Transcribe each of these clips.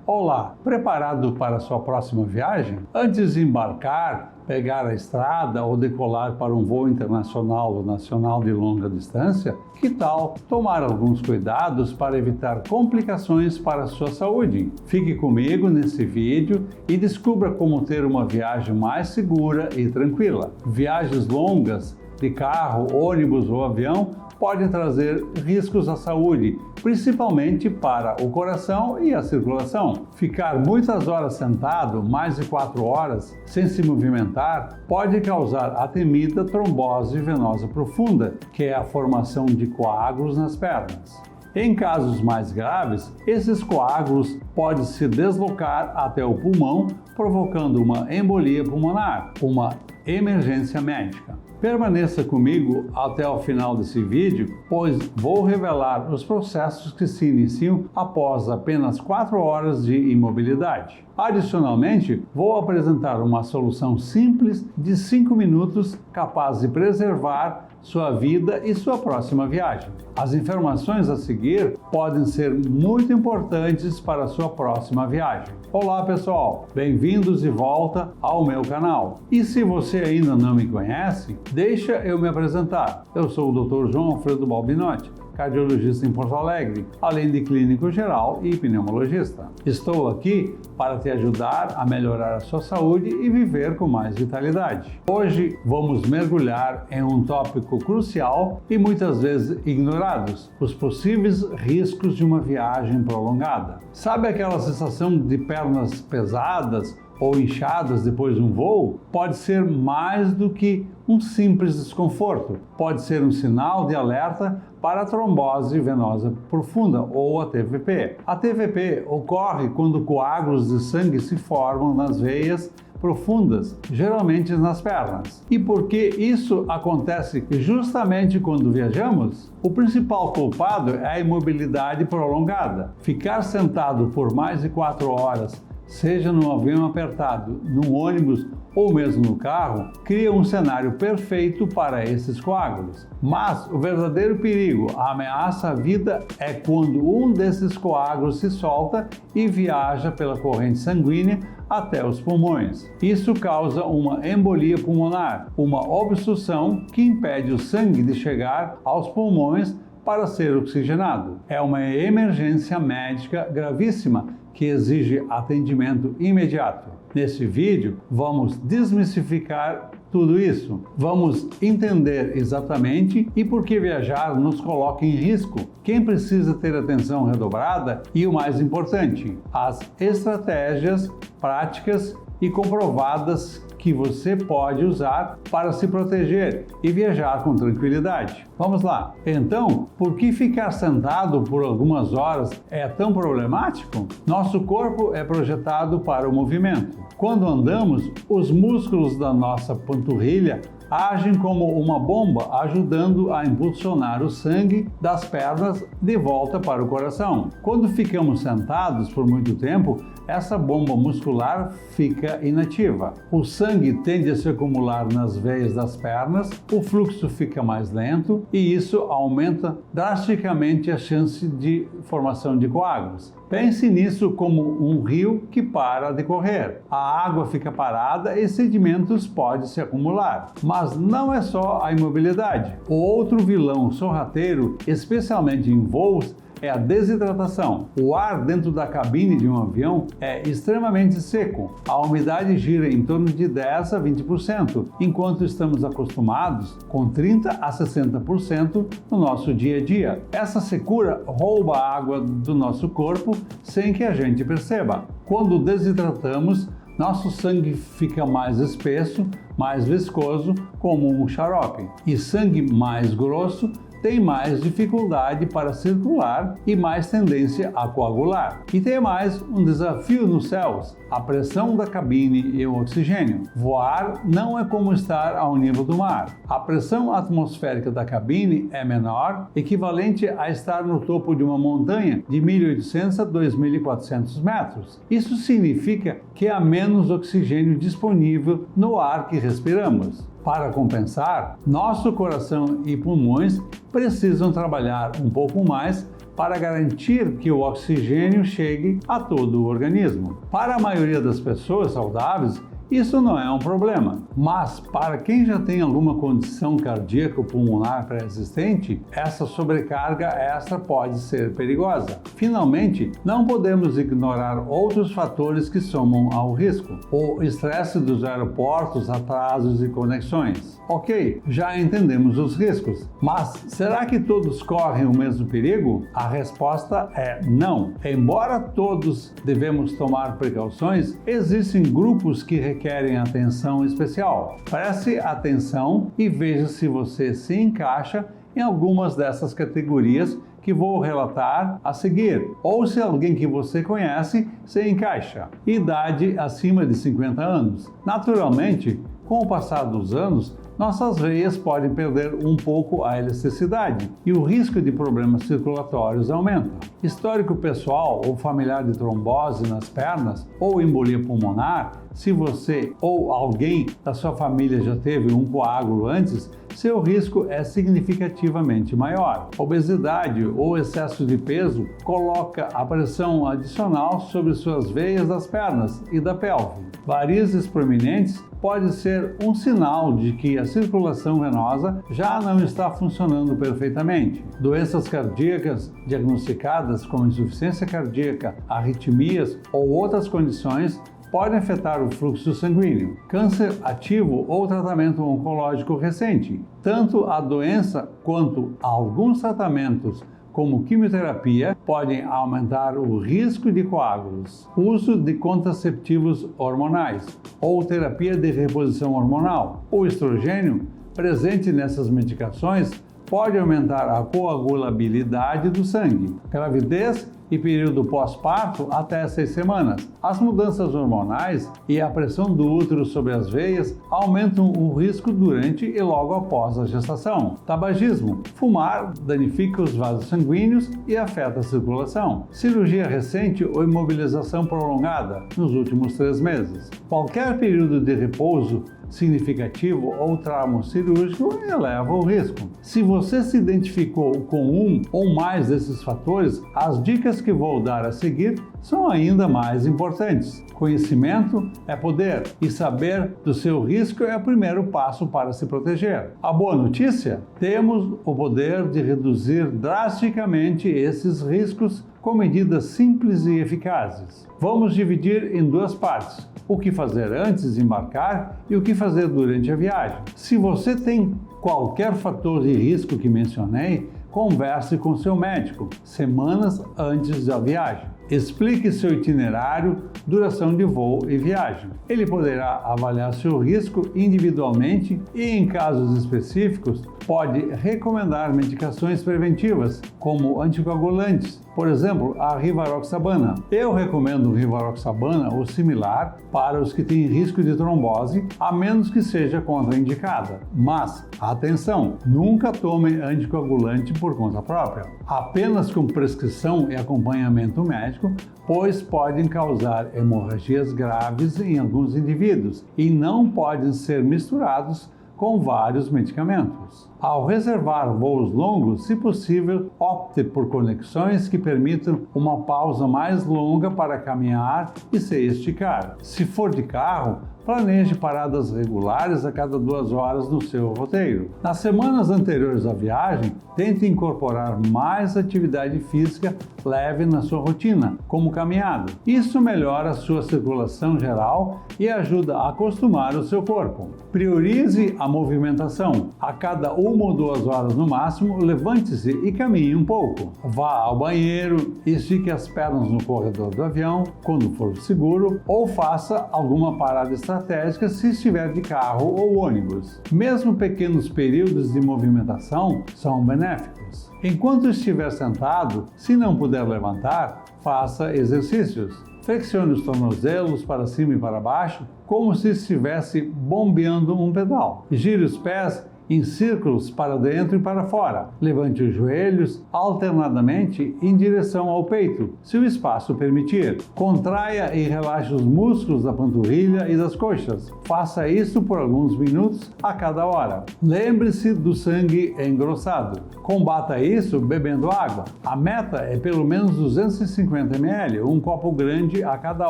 Olá, preparado para a sua próxima viagem? Antes de embarcar, pegar a estrada ou decolar para um voo internacional ou nacional de longa distância, que tal tomar alguns cuidados para evitar complicações para a sua saúde? Fique comigo nesse vídeo e descubra como ter uma viagem mais segura e tranquila. Viagens longas de carro, ônibus ou avião podem trazer riscos à saúde, principalmente para o coração e a circulação. Ficar muitas horas sentado, mais de 4 horas, sem se movimentar, pode causar a temida trombose venosa profunda, que é a formação de coágulos nas pernas. Em casos mais graves, esses coágulos podem se deslocar até o pulmão, provocando uma embolia pulmonar, uma emergência médica. Permaneça comigo até o final desse vídeo, pois vou revelar os processos que se iniciam após apenas 4 horas de imobilidade. Adicionalmente, vou apresentar uma solução simples de 5 minutos capaz de preservar sua vida e sua próxima viagem. As informações a seguir podem ser muito importantes para a sua próxima viagem. Olá pessoal, bem-vindos de volta ao meu canal. E se você ainda não me conhece, deixa eu me apresentar. Eu sou o Dr. João Alfredo Balbinotti, cardiologista em Porto Alegre, além de clínico geral e pneumologista. Estou aqui para te ajudar a melhorar a sua saúde e viver com mais vitalidade. Hoje vamos mergulhar em um tópico crucial e muitas vezes ignorados: os possíveis riscos de uma viagem prolongada. Sabe aquela sensação de pernas pesadas ou inchadas depois de um voo? Pode ser mais do que um simples desconforto. Pode ser um sinal de alerta para a trombose venosa profunda, ou a TVP. A TVP ocorre quando coágulos de sangue se formam nas veias profundas, geralmente nas pernas. E por que isso acontece justamente quando viajamos? O principal culpado é a imobilidade prolongada. Ficar sentado por mais de 4 horas, seja num avião apertado, num ônibus ou mesmo no carro, cria um cenário perfeito para esses coágulos. Mas o verdadeiro perigo, a ameaça à vida, é quando um desses coágulos se solta e viaja pela corrente sanguínea até os pulmões. Isso causa uma embolia pulmonar, uma obstrução que impede o sangue de chegar aos pulmões para ser oxigenado. É uma emergência médica gravíssima que exige atendimento imediato. Nesse vídeo, vamos desmistificar tudo isso. Vamos entender exatamente e por que viajar nos coloca em risco, quem precisa ter atenção redobrada e, o mais importante, as estratégias práticas e comprovadas que você pode usar para se proteger e viajar com tranquilidade. Vamos lá! Então, por que ficar sentado por algumas horas é tão problemático? Nosso corpo é projetado para o movimento. Quando andamos, os músculos da nossa panturrilha agem como uma bomba, ajudando a impulsionar o sangue das pernas de volta para o coração. Quando ficamos sentados por muito tempo, essa bomba muscular fica inativa. O sangue tende a se acumular nas veias das pernas, o fluxo fica mais lento e isso aumenta drasticamente a chance de formação de coágulos. Pense nisso como um rio que para de correr. A água fica parada e sedimentos podem se acumular. Mas não é só a imobilidade. O outro vilão sorrateiro, especialmente em voos, é a desidratação. O ar dentro da cabine de um avião é extremamente seco. A umidade gira em torno de 10 a 20%, enquanto estamos acostumados com 30 a 60% no nosso dia a dia. Essa secura rouba a água do nosso corpo sem que a gente perceba. Quando desidratamos, nosso sangue fica mais espesso, mais viscoso, como um xarope. E sangue mais grosso tem mais dificuldade para circular e mais tendência a coagular. E tem mais um desafio nos céus: a pressão da cabine e o oxigênio. Voar não é como estar ao nível do mar. A pressão atmosférica da cabine é menor, equivalente a estar no topo de uma montanha de 1.800 a 2.400 metros. Isso significa que há menos oxigênio disponível no ar que respiramos. Para compensar, nosso coração e pulmões precisam trabalhar um pouco mais para garantir que o oxigênio chegue a todo o organismo. Para a maioria das pessoas saudáveis, isso não é um problema, mas para quem já tem alguma condição cardíaca ou pulmonar pré-existente, essa sobrecarga extra pode ser perigosa. Finalmente, não podemos ignorar outros fatores que somam ao risco. O estresse dos aeroportos, atrasos e conexões. Ok, já entendemos os riscos, mas será que todos correm o mesmo perigo? A resposta é não. Embora todos devemos tomar precauções, existem grupos que requerem atenção especial. Preste atenção e veja se você se encaixa em algumas dessas categorias que vou relatar a seguir, ou se alguém que você conhece se encaixa. Idade acima de 50 anos. Naturalmente, com o passar dos anos, nossas veias podem perder um pouco a elasticidade e o risco de problemas circulatórios aumenta. Histórico pessoal ou familiar de trombose nas pernas ou embolia pulmonar, se você ou alguém da sua família já teve um coágulo antes, seu risco é significativamente maior. Obesidade ou excesso de peso coloca a pressão adicional sobre suas veias das pernas e da pelve. Varizes proeminentes pode ser um sinal de que a circulação venosa já não está funcionando perfeitamente. Doenças cardíacas diagnosticadas como insuficiência cardíaca, arritmias ou outras condições podem afetar o fluxo sanguíneo. Câncer ativo ou tratamento oncológico recente. Tanto a doença quanto alguns tratamentos como quimioterapia, podem aumentar o risco de coágulos. Uso de contraceptivos hormonais ou terapia de reposição hormonal. O estrogênio, presente nessas medicações, pode aumentar a coagulabilidade do sangue. Gravidez e período pós-parto até 6 semanas. As mudanças hormonais e a pressão do útero sobre as veias aumentam o risco durante e logo após a gestação. Tabagismo. Fumar danifica os vasos sanguíneos e afeta a circulação. Cirurgia recente ou imobilização prolongada nos últimos 3 meses. Qualquer período de repouso significativo ou trauma cirúrgico eleva o risco. Se você se identificou com um ou mais desses fatores, as dicas que vou dar a seguir são ainda mais importantes. Conhecimento é poder e saber do seu risco é o primeiro passo para se proteger. A boa notícia? Temos o poder de reduzir drasticamente esses riscos com medidas simples e eficazes. Vamos dividir em 2 partes: o que fazer antes de embarcar e o que fazer durante a viagem. Se você tem qualquer fator de risco que mencionei, converse com seu médico semanas antes da viagem. Explique seu itinerário, duração de voo e viagem. Ele poderá avaliar seu risco individualmente e, em casos específicos, pode recomendar medicações preventivas, como anticoagulantes, por exemplo, a rivaroxabana. Eu recomendo rivaroxabana ou similar para os que têm risco de trombose, a menos que seja contraindicada. Mas, atenção, nunca tome anticoagulante por conta própria, apenas com prescrição e acompanhamento médico, pois podem causar hemorragias graves em alguns indivíduos e não podem ser misturados com vários medicamentos. Ao reservar voos longos, se possível, opte por conexões que permitam uma pausa mais longa para caminhar e se esticar. Se for de carro, planeje paradas regulares a cada 2 horas no seu roteiro. Nas semanas anteriores à viagem, tente incorporar mais atividade física leve na sua rotina, como caminhada. Isso melhora a sua circulação geral e ajuda a acostumar o seu corpo. Priorize a movimentação. A cada 1 ou 2 horas no máximo, levante-se e caminhe um pouco. Vá ao banheiro, estique as pernas no corredor do avião, quando for seguro, ou faça alguma parada estratégica se estiver de carro ou ônibus. Mesmo pequenos períodos de movimentação são benéficos. Enquanto estiver sentado, se não puder levantar, faça exercícios. Flexione os tornozelos para cima e para baixo, como se estivesse bombeando um pedal. Gire os pés em círculos para dentro e para fora. Levante os joelhos alternadamente em direção ao peito, se o espaço permitir. Contraia e relaxe os músculos da panturrilha e das coxas. Faça isso por alguns minutos a cada hora. Lembre-se do sangue engrossado. Combata isso bebendo água. A meta é pelo menos 250 ml, um copo grande a cada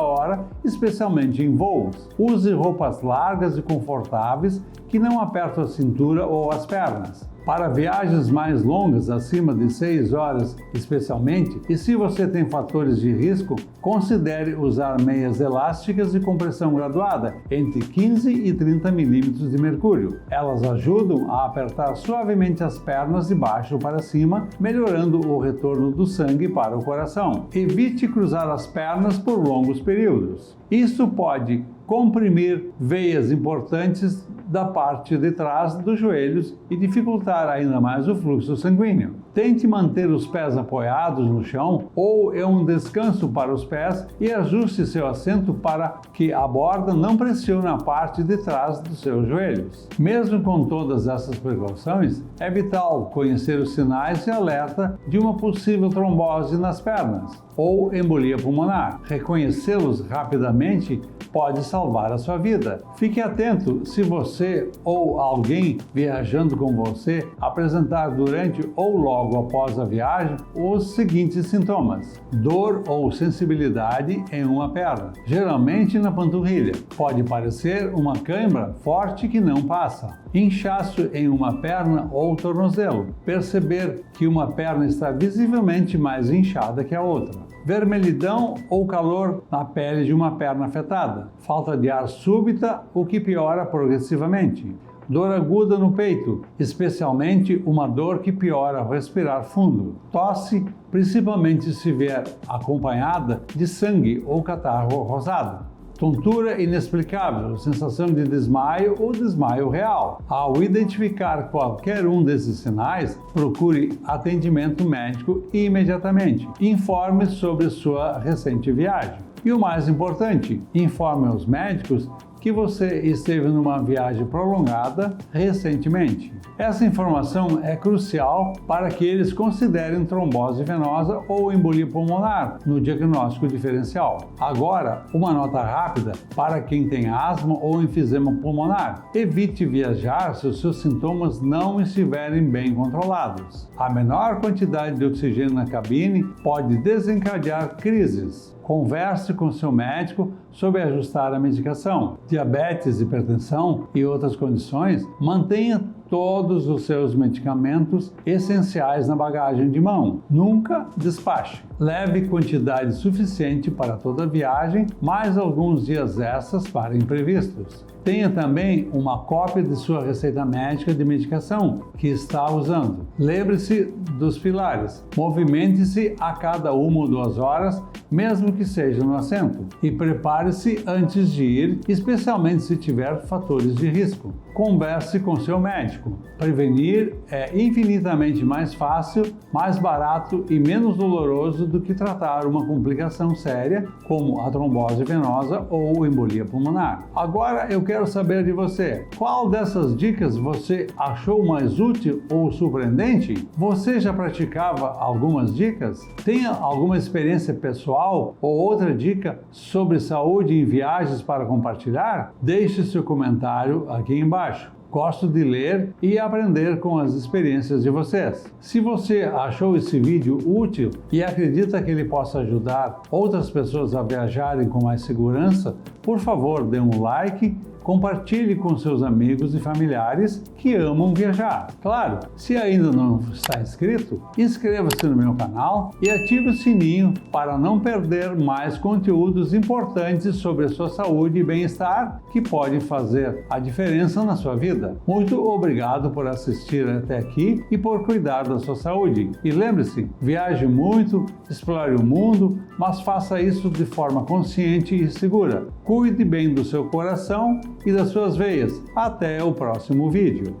hora, especialmente em voos. Use roupas largas e confortáveis que não apertam a cintura ou as pernas. Para viagens mais longas, acima de 6 horas especialmente, e se você tem fatores de risco, considere usar meias elásticas de compressão graduada, entre 15 e 30 milímetros de mercúrio. Elas ajudam a apertar suavemente as pernas de baixo para cima, melhorando o retorno do sangue para o coração. Evite cruzar as pernas por longos períodos. Isso pode comprimir veias importantes da parte de trás dos joelhos e dificultar ainda mais o fluxo sanguíneo. Tente manter os pés apoiados no chão ou em um descanso para os pés e ajuste seu assento para que a borda não pressione a parte de trás dos seus joelhos. Mesmo com todas essas precauções, é vital conhecer os sinais de alerta de uma possível trombose nas pernas ou embolia pulmonar. Reconhecê-los rapidamente pode salvar a sua vida. Fique atento se você ou alguém viajando com você apresentar durante ou logo após a viagem os seguintes sintomas: dor ou sensibilidade em uma perna, geralmente na panturrilha. Pode parecer uma cãibra forte que não passa. Inchaço em uma perna ou tornozelo. Perceber que uma perna está visivelmente mais inchada que a outra. Vermelhidão ou calor na pele de uma perna afetada. Falta de ar súbita, o que piora progressivamente. Dor aguda no peito, especialmente uma dor que piora ao respirar fundo. Tosse, principalmente se vier acompanhada de sangue ou catarro rosado. Tontura inexplicável, sensação de desmaio ou desmaio real. Ao identificar qualquer um desses sinais, procure atendimento médico imediatamente. Informe sobre sua recente viagem. E o mais importante, informe aos médicos que você esteve numa viagem prolongada recentemente. Essa informação é crucial para que eles considerem trombose venosa ou embolia pulmonar no diagnóstico diferencial. Agora, uma nota rápida para quem tem asma ou enfisema pulmonar. Evite viajar se os seus sintomas não estiverem bem controlados. A menor quantidade de oxigênio na cabine pode desencadear crises. Converse com seu médico sobre ajustar a medicação. Diabetes, hipertensão e outras condições, mantenha todos os seus medicamentos essenciais na bagagem de mão. Nunca despache. Leve quantidade suficiente para toda a viagem, mais alguns dias extras para imprevistos. Tenha também uma cópia de sua receita médica de medicação que está usando. Lembre-se dos pilares. Movimente-se a cada 1 ou 2 horas, mesmo que seja no assento. E prepare-se antes de ir, especialmente se tiver fatores de risco. Converse com seu médico. Prevenir é infinitamente mais fácil, mais barato e menos doloroso do que tratar uma complicação séria, como a trombose venosa ou embolia pulmonar. Agora eu quero saber de você. Qual dessas dicas você achou mais útil ou surpreendente? Você já praticava algumas dicas? Tem alguma experiência pessoal ou outra dica sobre saúde em viagens para compartilhar? Deixe seu comentário aqui embaixo. Gosto de ler e aprender com as experiências de vocês. Se você achou esse vídeo útil e acredita que ele possa ajudar outras pessoas a viajarem com mais segurança, por favor, dê um like, compartilhe com seus amigos e familiares que amam viajar. Claro, se ainda não está inscrito, inscreva-se no meu canal e ative o sininho para não perder mais conteúdos importantes sobre a sua saúde e bem-estar que podem fazer a diferença na sua vida. Muito obrigado por assistir até aqui e por cuidar da sua saúde. E lembre-se, viaje muito, explore o mundo, mas faça isso de forma consciente e segura. Cuide bem do seu coração e das suas veias. Até o próximo vídeo.